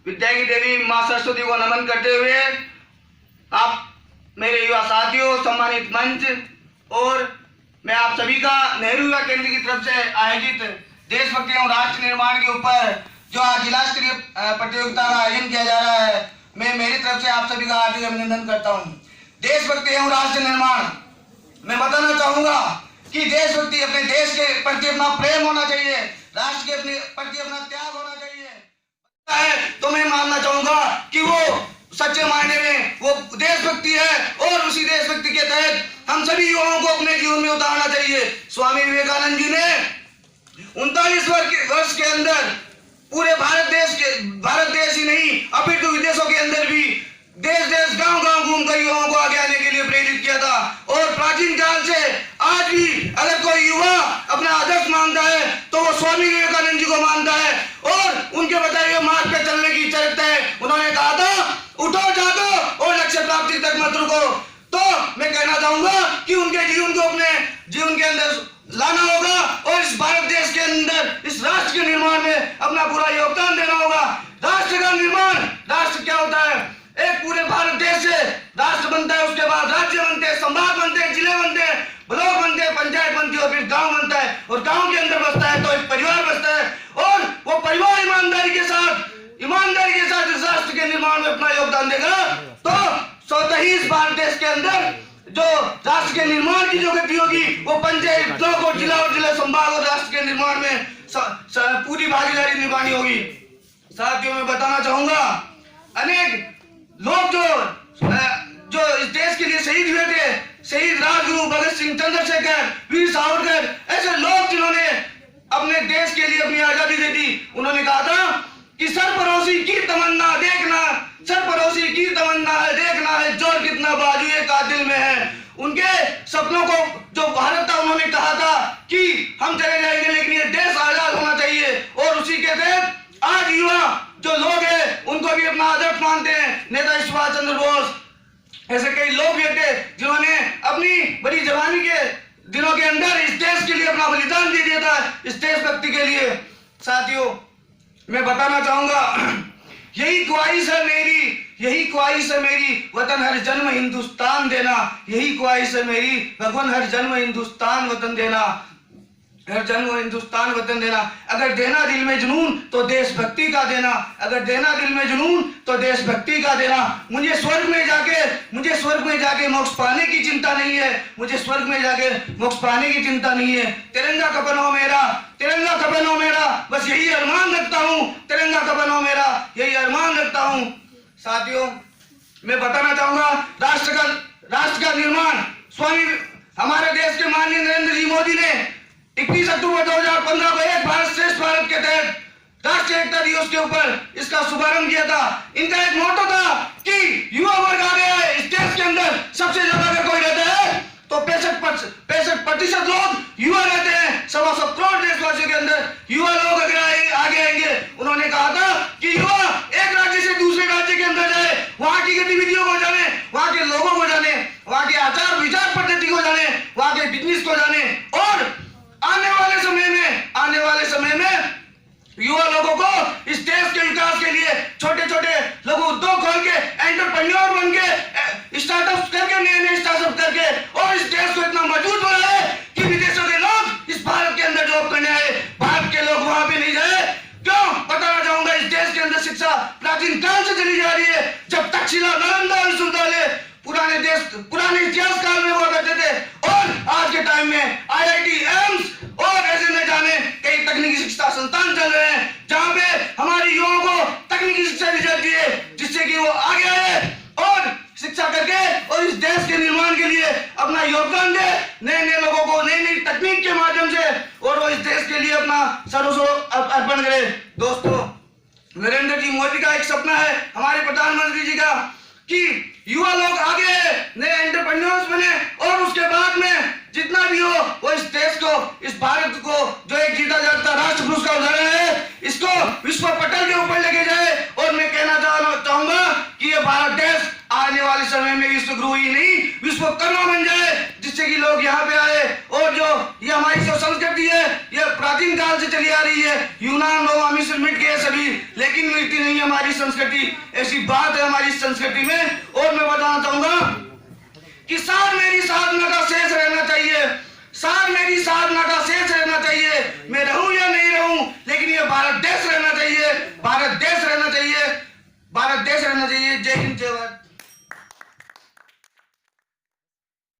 विद्या की देवी माँ सरस्वती को नमन करते हुए आप मेरे युवा साथियों, सम्मानित मंच और मैं आप सभी का नेहरू युवा केंद्र की तरफ से आयोजित देशभक्ति एवं राष्ट्र निर्माण के ऊपर जो आज जिला स्तरीय प्रतियोगिता का आयोजन किया जा रहा है, मैं मेरी तरफ से आप सभी का हार्दिक अभिनंदन करता हूँ। देशभक्ति एवं राष्ट्र निर्माण, मैं बताना चाहूंगा कि देशभक्ति अपने देश के प्रति अपना प्रेम होना चाहिए, राष्ट्र के अपने प्रति अपना त्याग होना चाहिए। तो मैं मानना चाहूंगा कि वो सच्चे मायने में वो देशभक्ति है और उसी देशभक्ति के तहत हम सभी युवाओं को अपने जीवन में उतारना चाहिए। स्वामी विवेकानंद जी ने 39 वर्ष के अंदर पूरे भारत देश ही नहीं अपितु विदेशों के अंदर भी देश गांव घूमकर युवाओं को आगे आने के लिए प्रेरित किया था। और प्राचीन काल से आज भी अगर कोई युवा अपना आदर्श मानता है तो वो स्वामी विवेकानंद जी को मानता है और उनके बताए हुए मार्ग पे चलने की इच्छा रखता है। उन्होंने कहा था, उठो जागो और लक्ष्य प्राप्ति तक मत रुको। तो मैं कहना चाहूंगा कि उनके जीवन को अपने जीवन के अंदर लाना होगा और इस भारत देश के अंदर इस राष्ट्र के निर्माण में अपना पूरा योगदान देना होगा। राष्ट्र का निर्माण, राष्ट्र क्या होता है? एक पूरे भारत देश से राष्ट्र बनता है, उसके बाद राज्य बनते हैं, संभाग बनते हैं, जिले बनते हैं, ब्लॉक बनते हैं, पंचायत बनती है और फिर गांव बनता है और गांव के अंदर बसता है तो एक परिवार बसता है और वो परिवार ईमानदारी के साथ इस राष्ट्र के निर्माण में अपना योगदान देगा तो स्वतः ही इस भारत देश के अंदर जो राष्ट्र के निर्माण की जो गति होगी वो पंचायत, ब्लॉक और जिला संभाग और राष्ट्र के निर्माण में पूरी भागीदारी निभानी होगी। साथियों, मैं बताना चाहूंगा अनेक लोग जो इस देश के लिए शहीद हुए थे, शहीद राजगुरु भगत सिंह, चंद्रशेखर, वीर सावरकर, ऐसे लोग जिन्होंने अपने देश के लिए अपनी आजादी दे दी। उन्होंने कहा था कि सरफरोशी की तमन्ना देखना, सरफरोशी की तमन्ना है देखना है जोर कितना बाजुए कातिल में है। उनके सपनों को जो भारत था, उन्होंने कहा था कि हम चले जाएंगे लेकिन ये देश आजाद होना चाहिए और उसी के तहत आज युवा जो लोग हैं उनको भी अपना आदर्श मानते हैं। नेता सुभाष चंद्र बोस, ऐसे कई लोग भी थे जिन्होंने अपनी बड़ी जवानी के दिनों के अंदर इस देश के लिए अपना बलिदान दे दिया था, इस देशभक्ति के लिए। साथियों, मैं बताना चाहूंगा यही ख्वाहिश है मेरी वतन हर जन्म हिंदुस्तान देना, यही ख्वाहिश है मेरी भगवान हर जन्म हिंदुस्तान वतन देना, हर जन्म हिंदुस्तान वतन देना। अगर देना दिल में जुनून तो देशभक्ति का देना, अगर देना दिल में जुनून तो देशभक्ति का देना। मुझे स्वर्ग में जाके मोक्ष पाने की चिंता नहीं है, मुझे स्वर्ग में जाके मोक्ष पाने की चिंता नहीं है। तिरंगा कफन हो मेरा, तिरंगा कफन हो मेरा, बस यही अरमान रखता हूँ, तिरंगा कफन हो मेरा, यही अरमान रखता हूँ। साथियों, मैं बताना चाहूंगा राष्ट्र का निर्माण स्वामी हमारे देश के माननीय नरेंद्र जी मोदी ने 21 अक्टूबर 2015 को एक भारत श्रेष्ठ भारत के तहत राष्ट्रीय एकता दिवस के ऊपर इसका शुभारंभ किया था। इनका एक मोटो था कि युवा वर्ग आ गया है इस देश के अंदर, सबसे ज्यादा अगर कोई रहता है तो 65% लोग युवा रहते हैं। 125 करोड़ देशवासियों के अंदर युवा लोग अगर आगे आएंगे। उन्होंने कहा था कि युवा एक राज्य से दूसरे राज्य के अंदर जाए, वहां की गतिविधियों को जाने, वहां के लोगों को जाने, वहां के आचार विचार पद्धति को जाने, वहां के बिजनेस को जाने और आने वाले समय में युवा लोगों को इस देश के विकास के लिए छोटे छोटे लघु उद्योग खोल के एंटरप्रेन्योर बन के स्टार्टअप करके नए स्टार्टअप करके और इस देश को इतना मजबूत बनाए कि विदेशों के लोग इस भारत के अंदर जॉब करने आए, भारत के लोग वहां पे नहीं जाए। क्यों? बताना चाहूंगा, इस देश के अंदर शिक्षा प्राचीन काल से चली जा रही है। जब तक्षशिला, नालंदा विश्वविद्यालय पुराने इतिहास काल में हुआ करते थे और आज के टाइम में IIT, एम्स और ऐसे न जाने कई तकनीकी शिक्षा संस्थान चल रहे हैं जहां पे हमारे युवाओं को तकनीकी शिक्षा दी जाती है जिससे कि वो आगे आए और शिक्षा करके और इस देश के निर्माण के लिए अपना योगदान दे, नए लोगों को नई तकनीक के माध्यम से और वो इस देश के लिए अपना सर्वस्व अर्पण करे। दोस्तों, नरेंद्र जी मोदी का एक सपना है, हमारे प्रधानमंत्री जी का, कि युवा लोग आगे नए एंटरप्रेन्योर्स बने और उसके बाद में जितना भी हो वो इस देश को, इस भारत को जो एक जीता जागता राष्ट्र पुरुष का उदाहरण है, इसको विश्व पटल के ऊपर लेके जाए। और मैं कहना चाहूंगा कि ये भारत देश आने वाले हमारे समय में विश्वगुरु ही नहीं विश्वकर्मा बन जाए, जिससे कि लोग यहाँ पे आए। और जो ये हमारी जो संस्कृति है ये प्राचीन काल से चली आ रही है। यूनान रोमा मिस्र मिट गए सभी, लेकिन मिटती नहीं है हमारी संस्कृति। ऐसी बात है हमारी संस्कृति में। और मैं बताना चाहूंगा कि साथ मेरी साधना का शेष रहना चाहिए, साथ मेरी साधना का शेष रहना चाहिए। मैं रहूं या नहीं रहूं, लेकिन ये भारत देश रहना